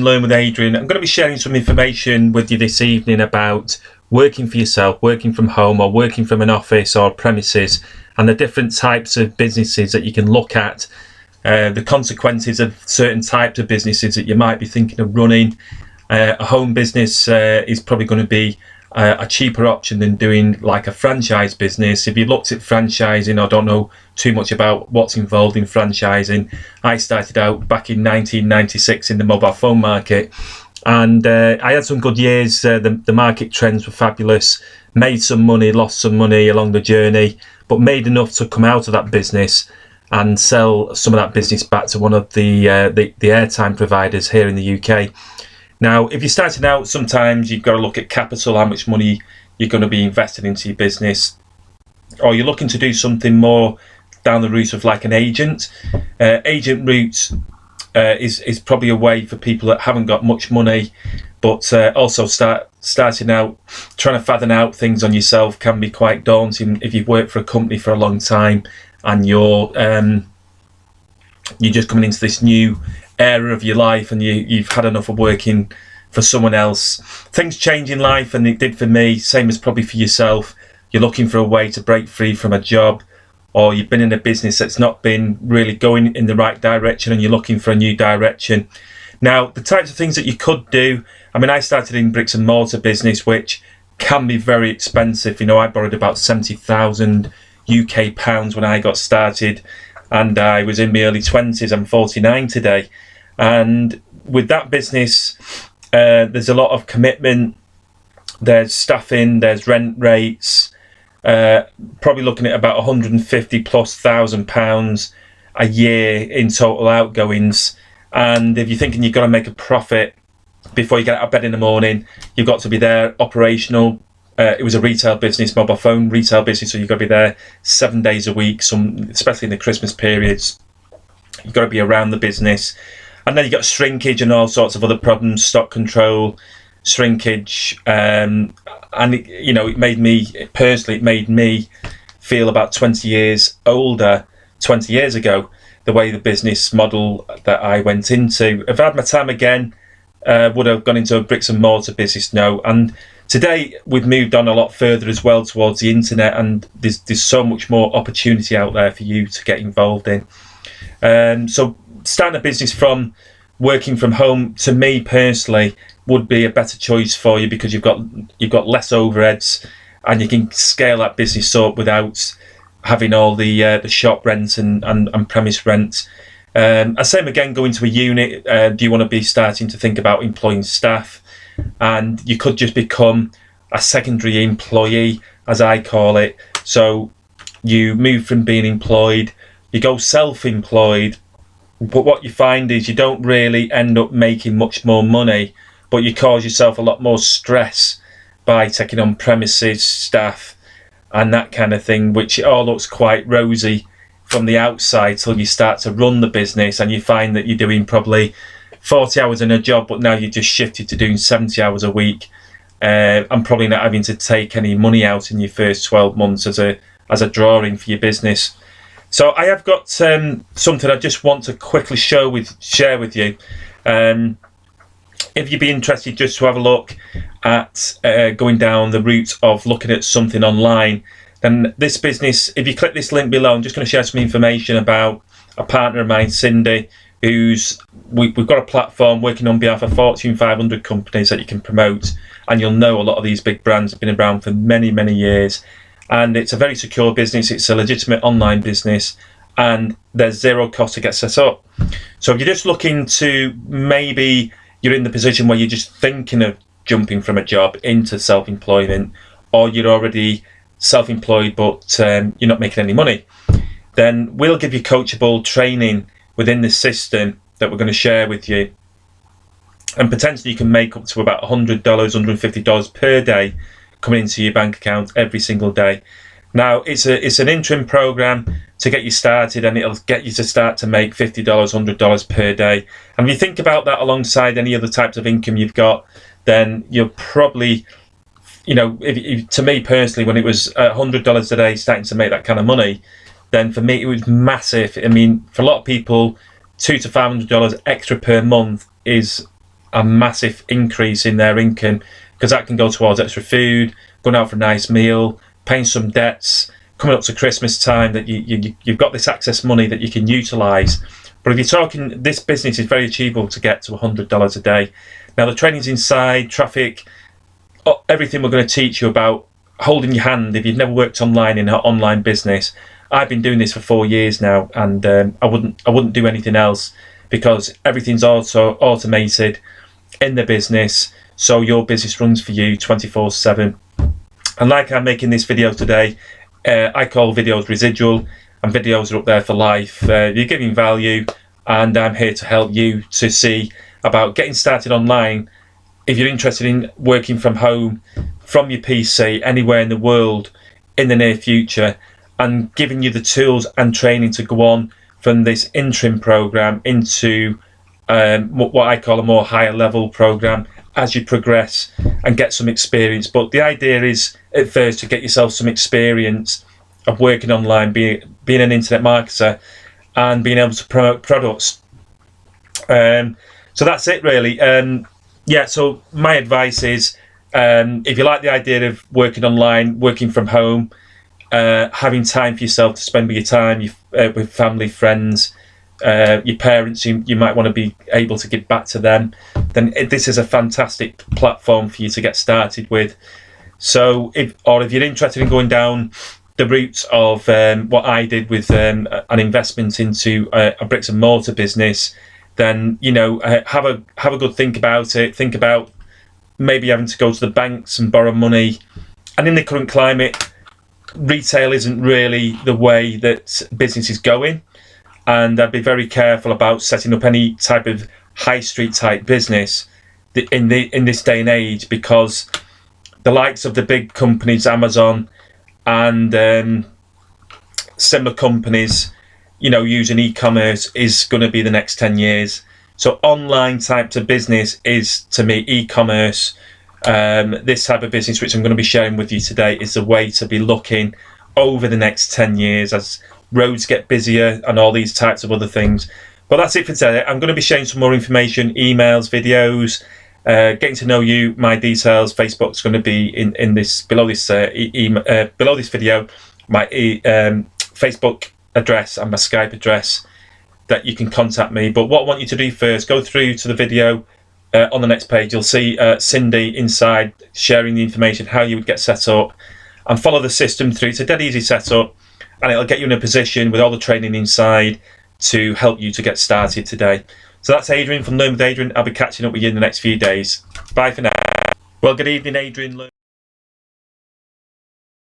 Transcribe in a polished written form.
Learn with Adrian. I'm going to be sharing some information with you this evening about working for yourself, working from home or working from an office or premises, and the different types of businesses that you can look at, the consequences of certain types of businesses that you might be thinking of running. A home business is probably going to be a cheaper option than doing like a franchise business. If you looked at franchising or don't know too much about what's involved in franchising, I started out back in 1996 in the mobile phone market, and I had some good years. The market trends were fabulous, made some money, lost some money along the journey, but made enough to come out of that business and sell some of that business back to one of the airtime providers here in the UK. Now, if you're starting out, sometimes you've got to look at capital, how much money you're going to be investing into your business, or you're looking to do something more down the route of like an agent. Agent route is probably a way for people that haven't got much money, but also starting out, trying to fathom out things on yourself can be quite daunting if you've worked for a company for a long time and you're just coming into this new era of your life and you've had enough of working for someone else. Things change in life, and it did for me, same as probably for yourself. You're looking for a way to break free from a job, or you've been in a business that's not been really going in the right direction and you're looking for a new direction. Now, the types of things that you could do, I mean, I started in bricks and mortar business, which can be very expensive. You know, I borrowed about 70,000 UK pounds when I got started, and I was in my early 20s. I'm 49 today. And with that business, there's a lot of commitment. There's staffing, there's rent rates, probably looking at about 150 plus £1,000 a year in total outgoings. And if you're thinking you've got to make a profit before you get out of bed in the morning, you've got to be there operational. It was a retail business, mobile phone retail business, so you've got to be there 7 days a week, especially in the Christmas periods. You've got to be around the business. And then you've got shrinkage and all sorts of other problems, stock control, shrinkage. And, it made me feel about 20 years older 20 years ago, the way the business model that I went into. If I had my time again, would have gone into a bricks and mortar business? No. And today we've moved on a lot further as well towards the internet, and there's so much more opportunity out there for you to get involved in. So starting a business from working from home, to me personally, would be a better choice for you, because you've got less overheads and you can scale that business up without having all the shop rent and premise rent. Same again, going to a unit. Do you want to be starting to think about employing staff? And you could just become a secondary employee, as I call it. So you move from being employed, you go self-employed, but what you find is you don't really end up making much more money, but you cause yourself a lot more stress by taking on premises, staff, and that kind of thing, which all looks quite rosy from the outside till you start to run the business and you find that you're doing probably 40 hours in a job, but now you just shifted to doing 70 hours a week, and probably not having to take any money out in your first 12 months as a drawing for your business. So I have got something I just want to quickly share with you. If you'd be interested just to have a look at going down the route of looking at something online, then this business, if you click this link below, I'm just going to share some information about a partner of mine, Cindi, we've got a platform working on behalf of Fortune 500 companies that you can promote, and you'll know a lot of these big brands have been around for many, many years. And it's a very secure business. It's a legitimate online business, and there's zero cost to get set up. So if you're just looking to, maybe you're in the position where you're just thinking of jumping from a job into self-employment, or you're already self-employed but you're not making any money, then we'll give you coachable training within the system that we're going to share with you. And potentially you can make up to about $100, $150 per day coming into your bank account every single day. Now, it's an interim program to get you started, and it'll get you to start to make $50, $100 per day. And if you think about that alongside any other types of income you've got, then you're probably, to me personally, when it was $100 a day starting to make that kind of money, then for me it was massive. I mean, for a lot of people, $200 to $500 extra per month is a massive increase in their income, because that can go towards extra food, going out for a nice meal, paying some debts, coming up to Christmas time, that you've got this excess money that you can utilise. But if you're talking, this business is very achievable to get to $100 a day. Now the training's inside, traffic, everything we're going to teach you about holding your hand if you've never worked online in an online business. I've been doing this for 4 years now, and I wouldn't do anything else, because everything's also automated in the business, so your business runs for you 24/7. And like I'm making this video today, I call videos residual, and videos are up there for life. You're giving value, and I'm here to help you to see about getting started online. If you're interested in working from home, from your PC, anywhere in the world in the near future, and giving you the tools and training to go on from this interim program into what I call a more higher level program as you progress and get some experience. But the idea is at first to get yourself some experience of working online, being an internet marketer, and being able to promote products. So that's it really. Yeah, so my advice is, if you like the idea of working online, working from home, having time for yourself to spend with your time, with family, friends, your parents, you might want to be able to give back to them, then this is a fantastic platform for you to get started with. So if you're interested in going down the route of what I did with an investment into a bricks and mortar business, then have a good think about it. Think about maybe having to go to the banks and borrow money. And in the current climate, retail isn't really the way that business is going, and I'd be very careful about setting up any type of high street type business in this day and age, because the likes of the big companies, Amazon and similar companies, using e-commerce is going to be the next 10 years. So online types of business is, to me, e-commerce. This type of business, which I'm going to be sharing with you today, is the way to be looking over the next 10 years as roads get busier and all these types of other things. But that's it for today. I'm going to be sharing some more information, emails, videos, getting to know you. My details, Facebook's going to be in this below this below this video. My Facebook address and my Skype address, that you can contact me. But what I want you to do first, go through to the video. On the next page, you'll see Cindi inside sharing the information, how you would get set up, and follow the system through. It's a dead easy setup, and it'll get you in a position with all the training inside to help you to get started today. So that's Adrian from Learn with Adrian. I'll be catching up with you in the next few days. Bye for now. Well, good evening, Adrian.